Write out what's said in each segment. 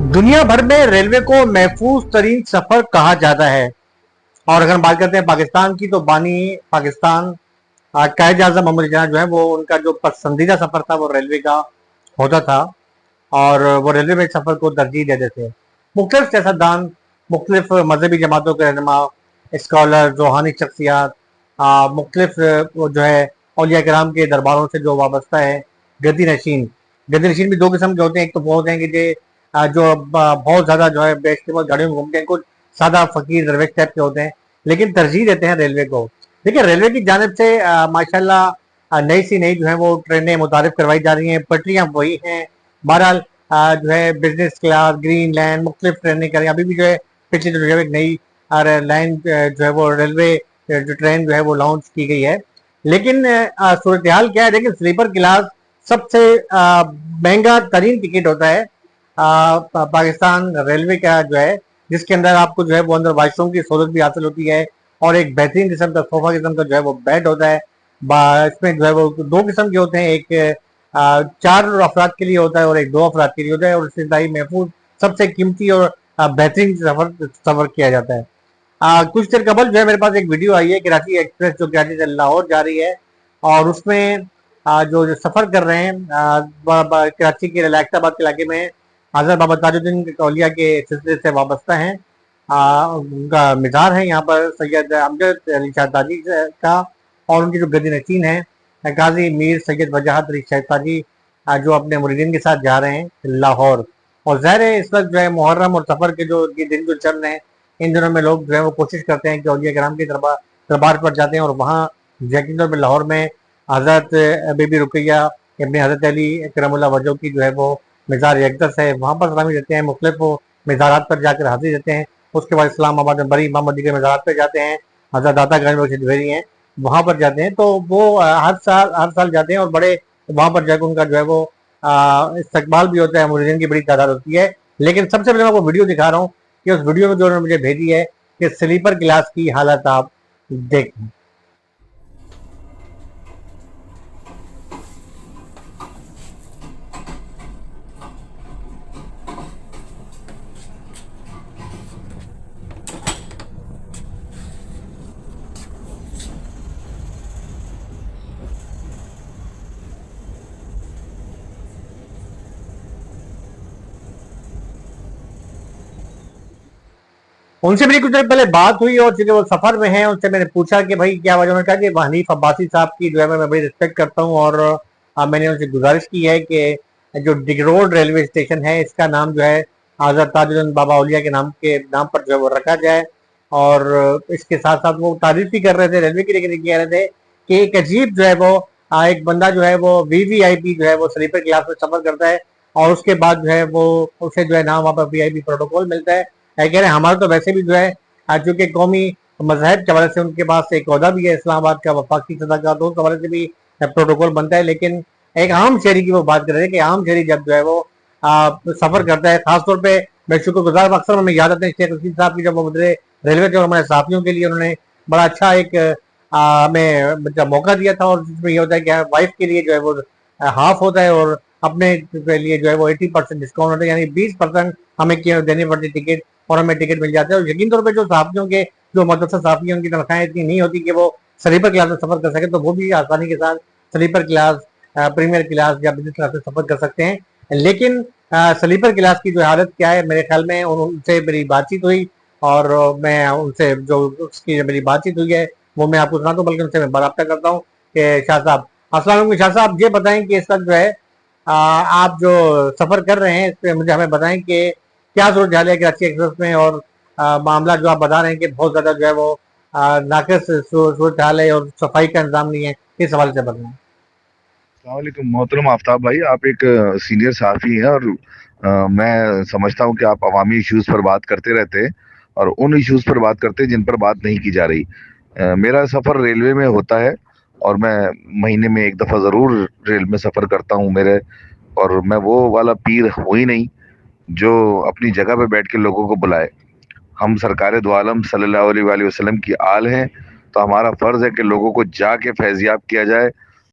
दुनिया भर में रेलवे को महफूज तरीन सफर कहा जाता है। और अगर हम बात करते हैं पाकिस्तान की, तो बानी पाकिस्तान कायद आजम मोहम्मद जिन्ना जो है वो उनका जो पसंदीदा सफर था वो रेलवे का होता था। और वो रेलवे में सफर को तरजीह देते थे। मुख्तलिफ सियासतदान, मुख्तलिफ मजहबी जमातों के रहनुमा, स्कॉलर, रूहानी शख्सियात, मुख्तलिफ वो जो है औलिया कराम के दरबारों से जो वाबस्ता है। गद्दी नशीन गद्दी नशीन भी दो किस्म के होते हैं। एक तो वो होते हैं कि जो बहुत ज़्यादा जो है बेशकीमत गाड़ियों में घूमते हैं। कुछ सादा फ़कीर दरवेश टाइप के होते हैं, लेकिन तरजीह देते हैं रेलवे को। देखिए, रेलवे की जानिब से माशाल्लाह नई सी नई जो है वो ट्रेनें मुतारिफ करवाई जा रही हैं। पटरियाँ वही हैं। बहरहाल जो है बिजनेस क्लास, ग्रीन लाइन, मुख्तलिफ ट्रेनें करें। अभी भी जो है पिछली जो है एक नई लाइन जो है वो रेलवे जो ट्रेन जो है वो लॉन्च की गई है। लेकिन सूरत हाल क्या है? देखिए, स्लीपर क्लास सबसे महंगा तरीन टिकट होता है पाकिस्तान रेलवे का जो है, जिसके अंदर आपको जो है वो अंदर वॉशरूम की सहूलत भी हासिल होती है। और एक बेहतरीन किस्म का सोफा किस्म का जो है वो बेड होता है। इसमें जो है वो दो किस्म के होते हैं। एक चार अफराद के लिए होता है और एक दो अफराद के लिए होता है। और इससे इंतहाई महफूज, सबसे कीमती और बेहतरीन सफर किया जाता है। कुछ देर कबल जो है मेरे पास एक वीडियो आई है, कराची एक्सप्रेस जो कराची से लाहौर जा रही है। और उसमें जो सफर कर रहे हैं कराची के रिलैक्साबाद के इलाके में हजरत बाबा ताजुद्दीन औलिया के सिलसिले से वाबस्ता हैं। उनका मिज़ार है यहाँ पर सैयद अमजद अली शहताजी का। और उनकी जो गद्दी नशीन है गाजी मीर सैयद वजाहत अली शहताजी, जो अपने मुरीदीन के साथ जा रहे हैं लाहौर। और ज़ाहिर है इस वक्त जो है मुहर्रम और सफ़र के जो ये दिन जो चल रहे हैं, इन दिनों में लोग जो है वो कोशिश करते हैं कि औलिया कराम के दरबार पर जाते हैं। और वहाँ यकीन तौर पर लाहौर में हज़रत बीबी रुकैया इब्ने हज़रत अली करमुल्लाह वजह की जो है वो मज़ार अक़दस है, वहाँ पर सलामी देते हैं। मुख्तलिफ वो मज़ारात पर जाकर हाज़िरी देते हैं। उसके बाद इस्लामाबाद में बड़ी इमाम मस्जिद के मज़ारात पर जाते हैं। हज़रत दातागंज में जवेरी हैं, वहाँ पर जाते हैं। तो वो हर साल जाते हैं और बड़े वहाँ पर जाकर उनका जो है वो इस्तकबाल भी होता है। मुरीदीन की बड़ी तादाद होती है। लेकिन सबसे पहले मैं आपको वीडियो दिखा रहा हूँ कि उस वीडियो में जो उन्होंने मुझे भेजी है कि स्लीपर क्लास की हालत आप देखें। उनसे मेरी कुछ देर पहले बात हुई और चूंकि वो सफर में हैं, उनसे मैंने पूछा कि भाई क्या वजह। उन्होंने कहा कि हनीफ अब्बासी साहब की जो है मैं बड़ी रिस्पेक्ट करता हूँ। और मैंने उनसे गुजारिश की है कि जो डिग रोड रेलवे स्टेशन है इसका नाम जो है हजरत ताजुद्दीन बाबा औलिया के नाम पर जो है वो रखा जाए। और इसके साथ साथ वो तारीफ भी कर रहे थे रेलवे की, लेकिन कह रहे थे कि एक अजीब जो है वो एक बंदा जो है वो वीवीआईपी जो है वो स्लीपर क्लास में सफर करता है। और उसके बाद जो है वो उसे जो है ना वहाँ पर वीआईपी प्रोटोकॉल मिलता है। कह रहे हैं हमारा तो वैसे भी जो है चूंकि कौमी मजहब के हवाले से उनके पास एक अहदा भी है इस्लामाबाद का, वफाकी सदर का, तो उस हवाले से भी प्रोटोकॉल बनता है। लेकिन एक आम शहरी की वो बात कर रहे हैं कि आम शहरी जब जो है वो सफर करता है, खासतौर पर मैं शुक्रगुजार अक्सर हमें याद आते हैं शेख रशीद साहब की, जब वो मुझे रेलवे के और हमारे साथियों के लिए उन्होंने बड़ा अच्छा एक हमें मौका दिया था। और जिसमें ये होता है कि वाइफ के लिए जो है वो हाफ होता है और अपने के लिए जो है वो 80% डिस्काउंट होता है, यानी 20% हमें देनी पड़ती टिकट और हमें टिकट मिल जाता है। और यकीन तौर पर जो साथियों के जो मदरसा साथी उनकी तनख्वाहें इतनी नहीं होती कि वो स्लीपर क्लास में सफर कर सके, तो वो भी आसानी के साथ स्लीपर क्लास, प्रीमियर क्लास या बिजनेस क्लास में सफर कर सकते हैं। लेकिन स्लीपर क्लास की जो हालत क्या है, मेरे ख्याल में उनसे मेरी बातचीत हुई। और मैं उनसे जो उसकी मेरी बातचीत हुई है वो मैं आपको सुना दूं, बल्कि उनसे मैं बात करता हूँ कि शाह साहब, अस्सलाम वालेकुम। शाह साहब, ये बताएं कि इस वक्त जो है आप जो सफर कर रहे हैं इस पे मुझे हमें बताएं कि क्या सूरत हाल है कराची एक्सप्रेस में। और मामला जो आप बता रहे हैं कि बहुत ज्यादा जो है वो नाकिस सूरत हाल है और सफाई का इंतजाम नहीं है, इस हवाले से बताएं। वालेकुम मोहतरम आफ्ताब भाई, आप एक सीनियर सहाफ़ी हैं और मैं समझता हूं कि आप अवामी इश्यूज पर बात करते रहते हैं और उन इश्यूज पर बात करते हैं जिन पर बात नहीं की जा रही। मेरा सफ़र रेलवे में होता है और मैं महीने में एक दफ़ा ज़रूर रेल में सफ़र करता हूं मेरे। और मैं वो वाला पीर हूँ ही नहीं जो अपनी जगह पे बैठ के लोगों को बुलाए। हम सरकार दो आलम सल्लल्लाहु अलैहि वसल्लम की आल हैं, तो हमारा फ़र्ज़ है कि लोगों को जाके फैज़याब किया जाए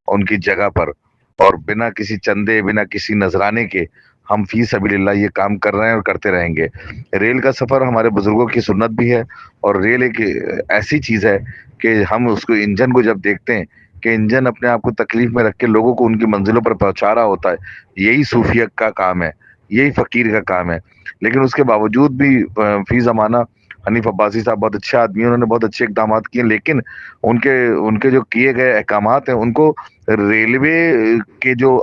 उनकी जगह पर, और बिना किसी चंदे, बिना किसी नजराने के हम फी सबिलिल्लाह ये काम कर रहे हैं और करते रहेंगे। रेल का सफर हमारे बुजुर्गों की सुन्नत भी है, और रेल एक ऐसी चीज है कि हम उसको इंजन को जब देखते हैं कि इंजन अपने आप को तकलीफ में रख के लोगों को उनकी मंजिलों पर पहुंचा रहा होता है, यही सूफियत का काम है, यही फकीर का काम है। लेकिन उसके बावजूद भी फी जमाना हनीफ अब्बासी साहब बहुत अच्छे आदमी हैं, उन्होंने बहुत अच्छे इकदाम किए, लेकिन उनके उनके जो किए गए अहकामात हैं उनको रेलवे के जो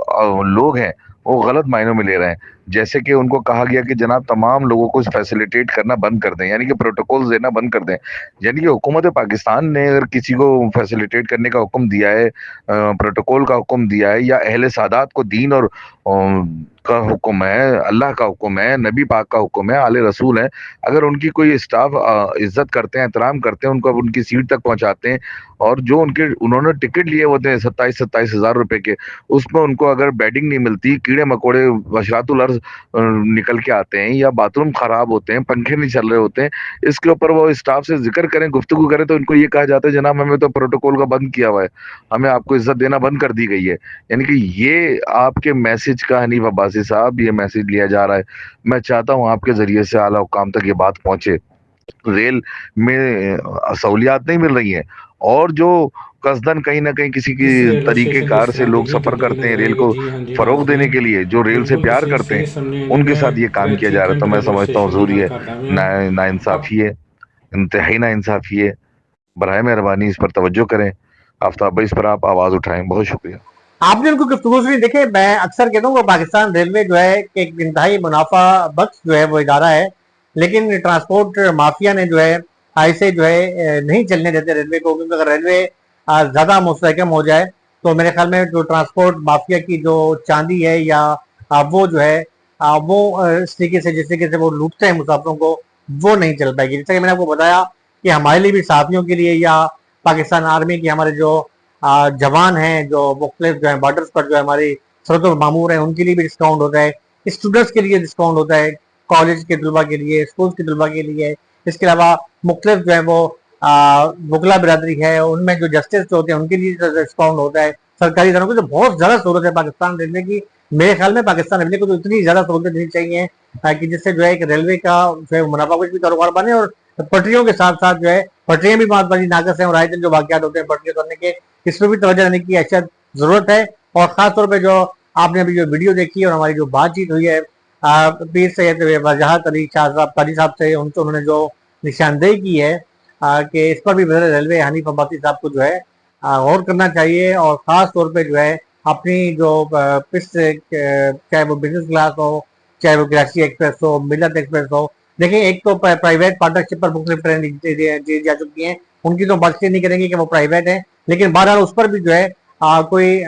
लोग हैं वो गलत मायनों में ले रहे हैं। जैसे कि उनको कहा गया कि जनाब तमाम लोगों को फैसिलिटेट करना बंद कर दें, यानी कि प्रोटोकॉल देना बंद कर दें। यानी कि हुकूमत पाकिस्तान ने अगर किसी को फैसिलिटेट करने का हुक्म दिया है, प्रोटोकॉल का हुक्म दिया है, या अहले सादात को दीन और का हुक्म है, अल्लाह का हुक्म है, नबी पाक का हुक्म है, आले रसूल है, अगर उनकी कोई स्टाफ इज्जत करते हैं, एहतराम करते हैं, उनको अब उनकी सीट तक पहुंचाते हैं, और जो उनके उन्होंने टिकट लिए होते हैं 27,000 रुपए के, उसमें उनको अगर बेडिंग नहीं मिलती, कीड़े मकोड़े बशरातुल अर्ज निकल के आते हैं, या बाथरूम खराब होते हैं, पंखे नहीं चल रहे होते हैं, इसके ऊपर वो स्टाफ से जिक्र करें, गुफ्तगू करें, तो इनको ये कहा जाता है जनाब हमें तो प्रोटोकॉल का बंद किया हुआ है, हमें आपको इज्जत देना बंद कर दी गई है। यानी कि ये आपके मैसेज का, हनीफ अब्बासी साहब, ये मैसेज लिया जा रहा है। मैं चाहता हूँ आपके जरिए से आला हुकाम तक ये बात पहुंचे। रेल में सहूलियात नहीं मिल रही हैं, और जो कसदन कहीं ना कहीं किसी इस की रेलवे तरीके स्टेशन की कार से लोग स्ट्रैटेजी सफर टिप्पणी करते हैं, करने रेल लगे। को जी हाँ जी, फरोग ਦੱਸਦੇ देने हैं। के लिए, जो रेल से बिल्कुल प्यार ਤੁਸੀਂ करते हैं, ਸਹੀ ਸਮਝੇ ਜੀ। उनके मैं साथ ये काम किया कराची जा रहा है। तो कैंट मैं रेलवे समझता हूँ स्टेशन की जरूरी गल है, करदा पिया। नाइंसाफी है, इंतहाई नाइंसाफी है। बराए मेहरबानी इस पर तवज्जो करें। आफ्ताब भाई, इस पर आप आवाज उठाएं। बहुत शुक्रिया। आपने उनको गुफ्तगू सुनी। देखिए, मैं अक्सर कहता हूँ कि पाकिस्तान रेलवे जो है कि एक इंतहाई मुनाफा बख्श जो है वो इदारा है, लेकिन ट्रांसपोर्ट माफिया ने जो है ऐसे जो है नहीं चलने देते रेलवे को, क्योंकि अगर रेलवे ज्यादा मुस्तहकम हो जाए तो मेरे ख्याल में जो ट्रांसपोर्ट माफिया की जो चांदी है या वो जो है वो इस तरीके से जिस तरीके से वो लूटते हैं मुसाफिरों को, वो नहीं चल पाएगी। जैसे कि मैंने आपको बताया कि हमारे लिए भी, साथियों के लिए या पाकिस्तान आर्मी की हमारे जो जवान हैं, जो मुख्तलिफ जो है बॉर्डर्स पर जो है हमारी सरहद मामूर हैं, उनके लिए भी डिस्काउंट होता है, स्टूडेंट्स के लिए डिस्काउंट होता है, कॉलेज के तलबा के लिए, स्कूल के तलबा के लिए। इसके अलावा मुख्तलिफ जो है वो वकला बिरादरी है, उनमें जो जस्टिस होते हैं उनके लिए डिस्काउंट होता है। सरकारी इदारों को तो बहुत ज्यादा सहूलत है पाकिस्तान रेलवे की। मेरे ख्याल में पाकिस्तान रेलवे को तो इतनी ज्यादा सहूलत देनी चाहिए कि जिससे जो है एक रेलवे का जो है मुनाफा कुछ भी कारोबार बने, और पटरियों के साथ साथ जो है पटरियां भी बहुत बड़ी नाकस है, और आए दिन जो वाकयात होते हैं पटरियां तोड़ने के, इसमें भी तवज्जो देने की अशद जरूरत है। और खासतौर पर जो आपने अभी जो वीडियो देखी और हमारी जो बातचीत हुई है पीर सैयद वजाहत अली शाह साहब कारी साहब से, उनसे उन्होंने जो निशानदेही की है कि इस पर भी रेलवे हनीफ अब्बासी साहब को जो है गौर करना चाहिए, और खास तौर पे जो है अपनी जो चाहे वो बिजनेस क्लास हो, चाहे वो कराची एक्सप्रेस हो, मिलत एक्सप्रेस हो। देखिए, एक तो प्राइवेट पार्टनरशिप पर मुख्तलिफ ट्रेन दी जा चुकी हैं, उनकी तो बात नहीं करेंगे कि वो प्राइवेट है, लेकिन बहरहाल उस पर भी जो है कोई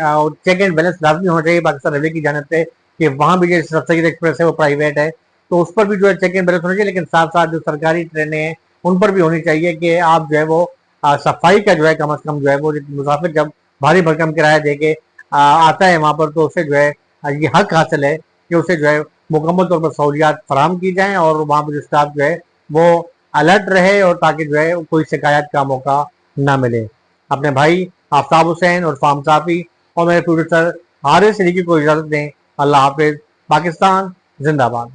चेक एंड बैलेंस लाजमी होना चाहिए पाकिस्तान रेलवे की जानब से, कि वहाँ भी जो सफदर एक्सप्रेस है वो प्राइवेट है, तो उस पर भी जो है चेक एंड बैलेंस होना चाहिए। लेकिन साथ साथ जो सरकारी ट्रेनें हैं उन पर भी होनी चाहिए कि आप जो है वो सफाई का जो है कम से कम जो है वो मुसाफिर जब भारी भरकम किराया दे के आता है वहां पर, तो उसे जो है ये हक हासिल है कि उसे जो है मुकम्मल तौर पर सहूलियात फराहम की जाएं, और वहाँ पर जो स्टाफ जो है वो अलर्ट रहे, और ताकि जो है कोई शिकायत का मौका ना मिले। अपने भाई आफ्ताब हुसैन और फार्म साफी और मेरे प्रोड्यूसर हारिस सिद्दीकी को इजाजत दें। अल्लाह हाफिज। पाकिस्तान जिंदाबाद।